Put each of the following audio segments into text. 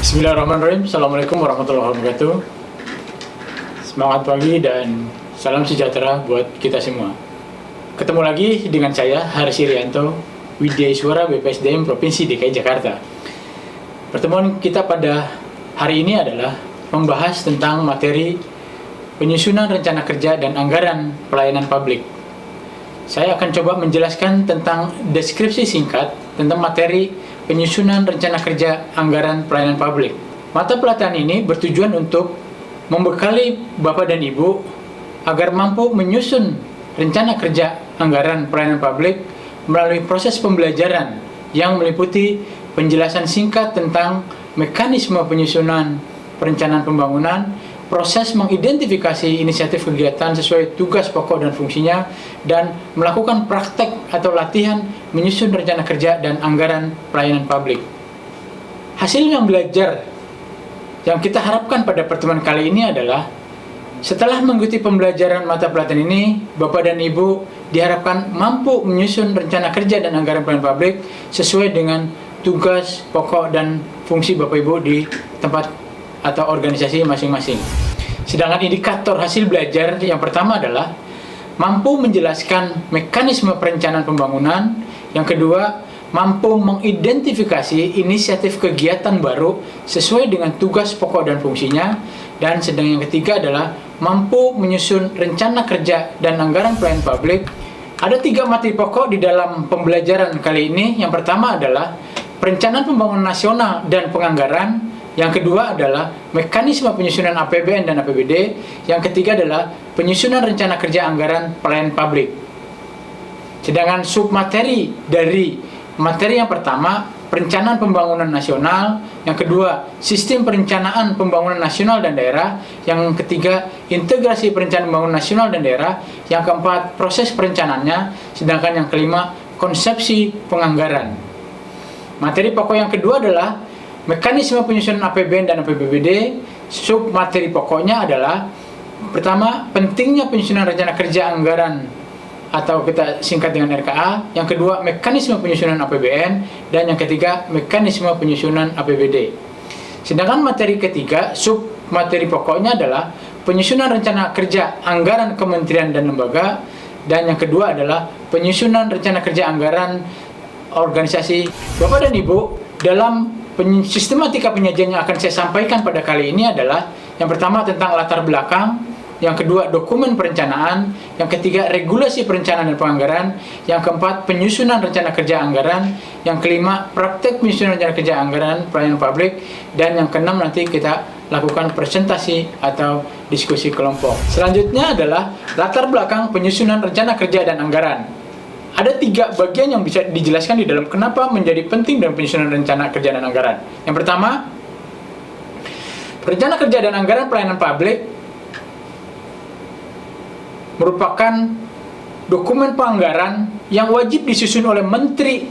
Bismillahirrahmanirrahim. Assalamualaikum warahmatullahi wabarakatuh. Semangat pagi dan salam sejahtera buat kita semua. Ketemu lagi dengan saya, Haris Irianto, Widya Iswara BPSDM Provinsi DKI Jakarta. Pertemuan kita pada hari ini adalah membahas tentang materi penyusunan rencana kerja dan anggaran pelayanan publik. Saya akan coba menjelaskan tentang deskripsi singkat tentang materi penyusunan rencana kerja anggaran pelayanan publik. Mata pelatihan ini bertujuan untuk membekali Bapak dan Ibu agar mampu menyusun rencana kerja anggaran pelayanan publik melalui proses pembelajaran yang meliputi penjelasan singkat tentang mekanisme penyusunan perencanaan pembangunan, proses mengidentifikasi inisiatif kegiatan sesuai tugas pokok dan fungsinya, dan melakukan praktek atau latihan menyusun rencana kerja dan anggaran pelayanan publik. Hasil yang belajar yang kita harapkan pada pertemuan kali ini adalah setelah mengikuti pembelajaran mata pelatihan ini, Bapak dan Ibu diharapkan mampu menyusun rencana kerja dan anggaran pelayanan publik sesuai dengan tugas pokok dan fungsi Bapak Ibu di tempat atau organisasi masing-masing. Sedangkan indikator hasil belajar yang pertama adalah mampu menjelaskan mekanisme perencanaan pembangunan, yang kedua mampu mengidentifikasi inisiatif kegiatan baru sesuai dengan tugas pokok dan fungsinya, dan sedang yang ketiga adalah mampu menyusun rencana kerja dan anggaran pelayanan publik. Ada 3 materi pokok di dalam pembelajaran kali ini. Yang pertama adalah perencanaan pembangunan nasional dan penganggaran. Yang kedua adalah mekanisme penyusunan APBN dan APBD. Yang ketiga adalah penyusunan rencana kerja anggaran pelayanan publik. Sedangkan submateri dari materi yang pertama, perencanaan pembangunan nasional. Yang kedua, sistem perencanaan pembangunan nasional dan daerah. Yang ketiga, integrasi perencanaan pembangunan nasional dan daerah. Yang keempat, proses perencanaannya. Sedangkan yang kelima, konsepsi penganggaran. Materi pokok yang kedua adalah mekanisme penyusunan APBN dan APBD. Sub materi pokoknya adalah pertama, pentingnya penyusunan rencana kerja anggaran atau kita singkat dengan RKA. Yang kedua, mekanisme penyusunan APBN, dan yang ketiga, mekanisme penyusunan APBD. Sedangkan materi ketiga, sub materi pokoknya adalah penyusunan rencana kerja anggaran kementerian dan lembaga, dan yang kedua adalah penyusunan rencana kerja anggaran organisasi. Bapak dan Ibu, dalam sistematika penyajian yang akan saya sampaikan pada kali ini adalah yang pertama tentang latar belakang, yang kedua dokumen perencanaan, yang ketiga regulasi perencanaan dan penganggaran, yang keempat penyusunan rencana kerja anggaran, yang kelima praktek penyusunan rencana kerja anggaran pelayanan publik, dan yang keenam nanti kita lakukan presentasi atau diskusi kelompok. Selanjutnya adalah latar belakang penyusunan rencana kerja dan anggaran. Ada 3 bagian yang bisa dijelaskan di dalam kenapa menjadi penting dalam penyusunan rencana kerja dan anggaran. Yang pertama, rencana kerja dan anggaran pelayanan publik merupakan dokumen penganggaran yang wajib disusun oleh menteri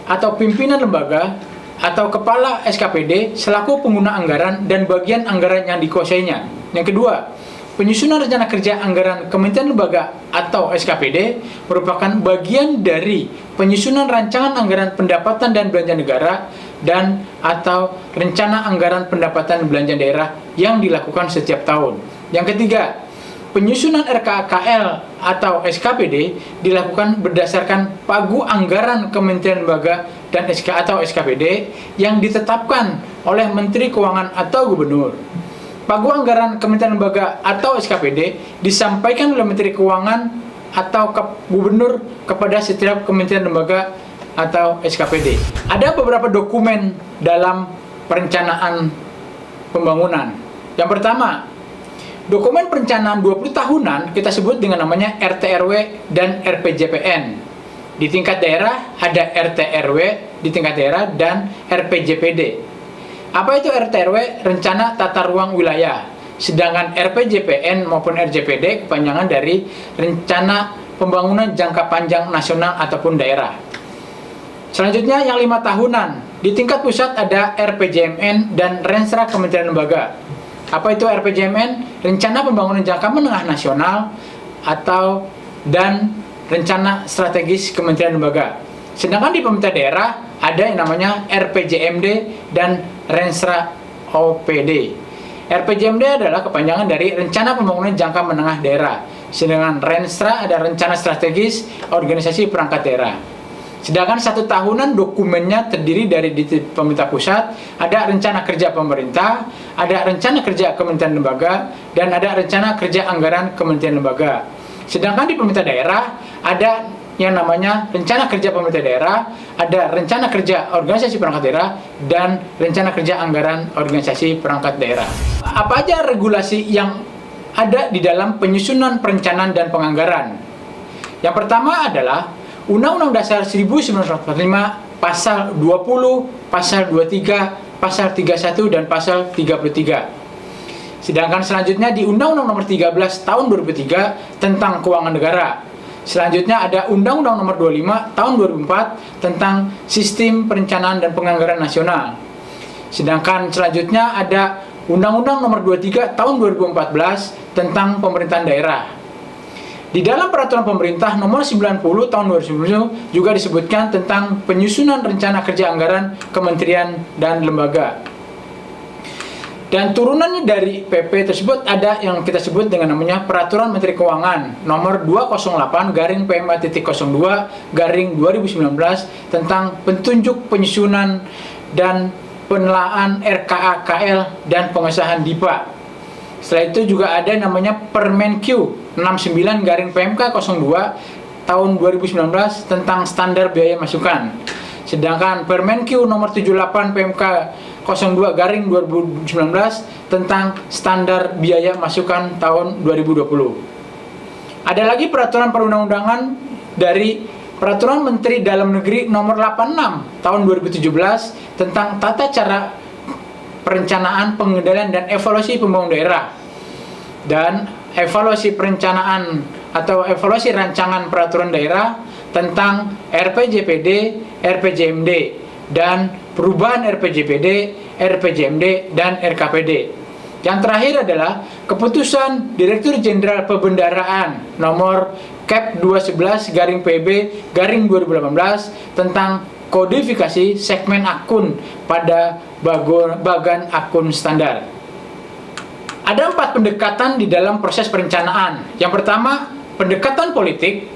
atau pimpinan lembaga atau kepala SKPD selaku pengguna anggaran dan bagian anggaran yang dikuasainya. Yang kedua, penyusunan rencana kerja anggaran kementerian lembaga atau SKPD merupakan bagian dari penyusunan rancangan anggaran pendapatan dan belanja negara dan atau rencana anggaran pendapatan dan belanja daerah yang dilakukan setiap tahun. Yang ketiga, penyusunan RKKL atau SKPD dilakukan berdasarkan pagu anggaran kementerian lembaga dan SKPD yang ditetapkan oleh Menteri Keuangan atau Gubernur. Pagu anggaran kementerian lembaga atau SKPD disampaikan oleh Menteri Keuangan atau Gubernur kepada setiap kementerian lembaga atau SKPD. Ada beberapa dokumen dalam perencanaan pembangunan. Yang pertama, dokumen perencanaan 20 tahunan kita sebut dengan namanya RT/RW dan RPJPN. Di tingkat daerah ada RT/RW di tingkat daerah dan RPJPD. Apa itu RT/RW? Rencana Tata Ruang Wilayah. Sedangkan RPJPN maupun RJPD kepanjangan dari Rencana Pembangunan Jangka Panjang Nasional ataupun daerah. Selanjutnya yang 5 tahunan. Di tingkat pusat ada RPJMN dan Renstra Kementerian Lembaga. Apa itu RPJMN? Rencana Pembangunan Jangka Menengah Nasional dan Rencana Strategis Kementerian Lembaga. Sedangkan di pemerintah daerah ada yang namanya RPJMD dan Renstra OPD. RPJMD adalah kepanjangan dari Rencana Pembangunan Jangka Menengah Daerah, sedangkan Renstra ada Rencana Strategis Organisasi Perangkat Daerah. Sedangkan 1 tahunan dokumennya terdiri dari di pemerintah pusat, ada rencana kerja pemerintah, ada rencana kerja kementerian lembaga, dan ada rencana kerja anggaran kementerian lembaga. Sedangkan di pemerintah daerah ada yang namanya rencana kerja pemerintah daerah, ada rencana kerja organisasi perangkat daerah, dan rencana kerja anggaran organisasi perangkat daerah. Apa aja regulasi yang ada di dalam penyusunan perencanaan dan penganggaran? Yang pertama adalah Undang-Undang Dasar 1945 Pasal 20, Pasal 23, Pasal 31, dan Pasal 33. Sedangkan selanjutnya di Undang-Undang Nomor 13 Tahun 2003 tentang Keuangan Negara. Selanjutnya ada Undang-Undang Nomor 25 Tahun 2004 tentang Sistem Perencanaan dan Penganggaran Nasional. Sedangkan selanjutnya ada Undang-Undang Nomor 23 Tahun 2014 tentang Pemerintahan Daerah. Di dalam Peraturan Pemerintah Nomor 90 Tahun 2010 juga disebutkan tentang penyusunan rencana kerja anggaran kementerian dan lembaga. Dan turunannya dari PP tersebut ada yang kita sebut dengan namanya Peraturan Menteri Keuangan Nomor 208-PMA.02/2019 tentang petunjuk penyusunan dan penelaahan RKA KL dan pengesahan DIPA. Setelah itu juga ada namanya Permenq 69-PMK02 tahun 2019 tentang standar biaya masukan. Sedangkan Permenq nomor 78 PMK02-2019 tentang standar biaya masukan tahun 2020. Ada lagi peraturan perundang-undangan dari Peraturan Menteri Dalam Negeri nomor 86 tahun 2017 tentang tata cara perencanaan, pengendalian, dan evaluasi pembangunan daerah, dan evaluasi perencanaan atau evaluasi rancangan peraturan daerah tentang RPJPD, RPJMD, dan perubahan RPJPD, RPJMD, dan RKPD. Yang terakhir adalah keputusan Direktur Jenderal Pembendaraan nomor Kep 211-PB-2018 tentang kodifikasi segmen akun pada bagan akun standar. Ada 4 pendekatan di dalam proses perencanaan. Yang pertama, pendekatan politik.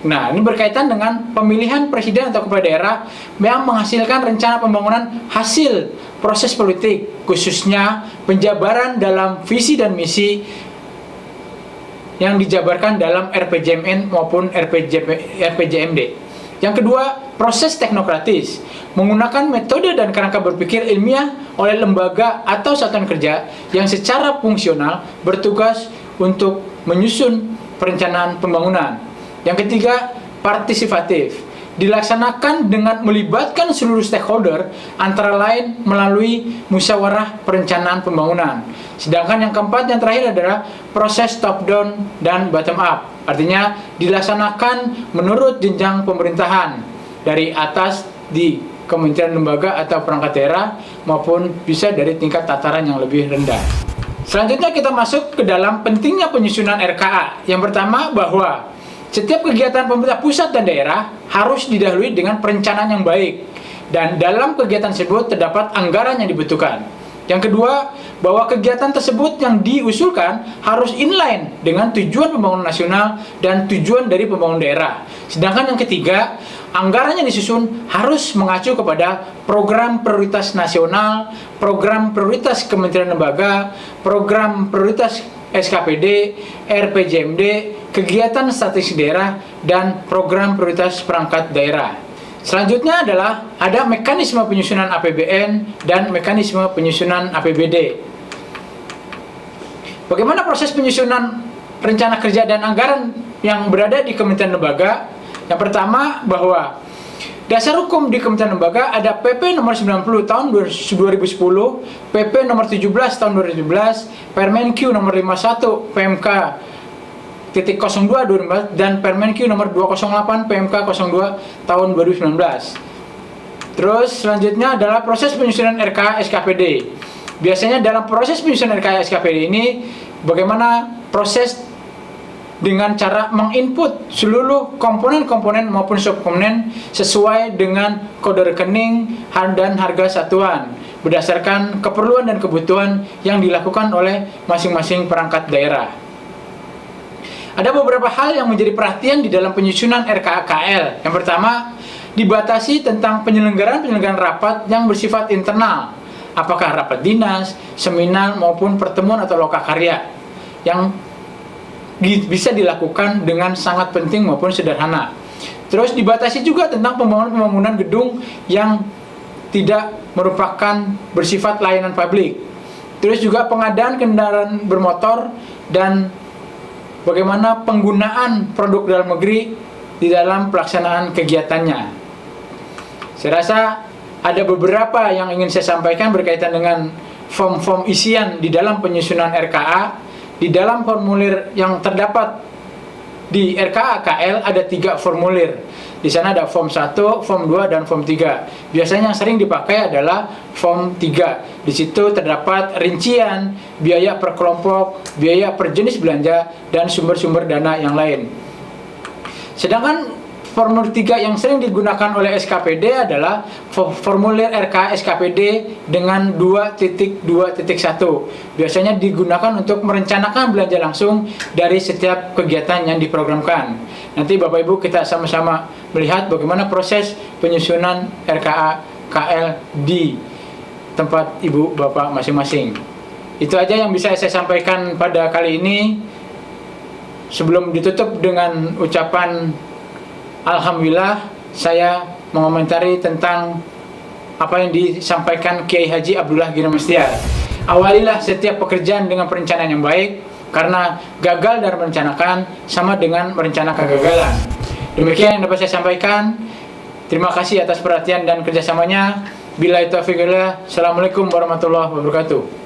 Nah, ini berkaitan dengan pemilihan presiden atau kepala daerah yang menghasilkan rencana pembangunan hasil proses politik, khususnya penjabaran dalam visi dan misi yang dijabarkan dalam RPJMN maupun RPJMD. Yang kedua, proses teknokratis, menggunakan metode dan kerangka berpikir ilmiah oleh lembaga atau satuan kerja yang secara fungsional bertugas untuk menyusun perencanaan pembangunan. Yang ketiga, partisipatif, dilaksanakan dengan melibatkan seluruh stakeholder, antara lain melalui musyawarah perencanaan pembangunan. Sedangkan yang keempat, yang terakhir adalah proses top down dan bottom up, artinya dilaksanakan menurut jenjang pemerintahan dari atas di kementerian, lembaga, atau perangkat daerah, maupun bisa dari tingkat tataran yang lebih rendah. Selanjutnya kita masuk ke dalam pentingnya penyusunan RKA. Yang pertama, bahwa setiap kegiatan pemerintah pusat dan daerah harus didahului dengan perencanaan yang baik, dan dalam kegiatan tersebut terdapat anggaran yang dibutuhkan. Yang kedua, bahwa kegiatan tersebut yang diusulkan harus inline dengan tujuan pembangunan nasional dan tujuan dari pembangunan daerah. Sedangkan yang ketiga, anggaran yang disusun harus mengacu kepada program prioritas nasional, program prioritas kementerian lembaga, program prioritas SKPD, RPJMD, kegiatan strategis daerah, dan program prioritas perangkat daerah. Selanjutnya adalah ada mekanisme penyusunan APBN dan mekanisme penyusunan APBD. Bagaimana proses penyusunan rencana kerja dan anggaran yang berada di kementerian lembaga? Yang pertama, bahwa dasar hukum di kementerian lembaga ada PP nomor 90 tahun 2010, PP nomor 17 tahun 2017, Permenq nomor 51 PMK .02 2014, dan Permenq nomor 208 PMK 02 tahun 2019. Terus selanjutnya adalah proses penyusunan RKA SKPD. Biasanya dalam proses penyusunan RKA SKPD ini bagaimana proses dengan cara menginput seluruh komponen-komponen maupun subkomponen sesuai dengan kode rekening dan harga satuan berdasarkan keperluan dan kebutuhan yang dilakukan oleh masing-masing perangkat daerah. Ada beberapa hal yang menjadi perhatian di dalam penyusunan RKA-KL. Yang pertama, dibatasi tentang penyelenggaraan rapat yang bersifat internal, apakah rapat dinas, seminar maupun pertemuan atau lokakarya, yang bisa dilakukan dengan sangat penting maupun sederhana. Terus dibatasi juga tentang pembangunan gedung yang tidak merupakan bersifat layanan publik. Terus juga pengadaan kendaraan bermotor dan bagaimana penggunaan produk dalam negeri di dalam pelaksanaan kegiatannya. Saya rasa ada beberapa yang ingin saya sampaikan berkaitan dengan form-form isian di dalam penyusunan RKA. Di dalam formulir yang terdapat di RKA-KL ada 3 formulir. Di sana ada form 1, form 2, dan form 3. Biasanya yang sering dipakai adalah form 3. Di situ terdapat rincian biaya per kelompok, biaya per jenis belanja, dan sumber-sumber dana yang lain. Sedangkan formulir 3 yang sering digunakan oleh SKPD adalah formulir RK SKPD dengan 2.2.1. Biasanya digunakan untuk merencanakan belanja langsung dari setiap kegiatan yang diprogramkan. Nanti Bapak Ibu kita sama-sama melihat bagaimana proses penyusunan RKA KL di tempat Ibu Bapak masing-masing. Itu aja yang bisa saya sampaikan pada kali ini. Sebelum ditutup dengan ucapan Alhamdulillah, saya mengomentari tentang apa yang disampaikan Kiai Haji Abdullah Giri Mestiar. Awalilah setiap pekerjaan dengan perencanaan yang baik, karena gagal dalam merencanakan sama dengan merencanakan kegagalan. Demikian yang dapat saya sampaikan. Terima kasih atas perhatian dan kerjasamanya. Billahi taufiq walhidayah. Assalamualaikum warahmatullahi wabarakatuh.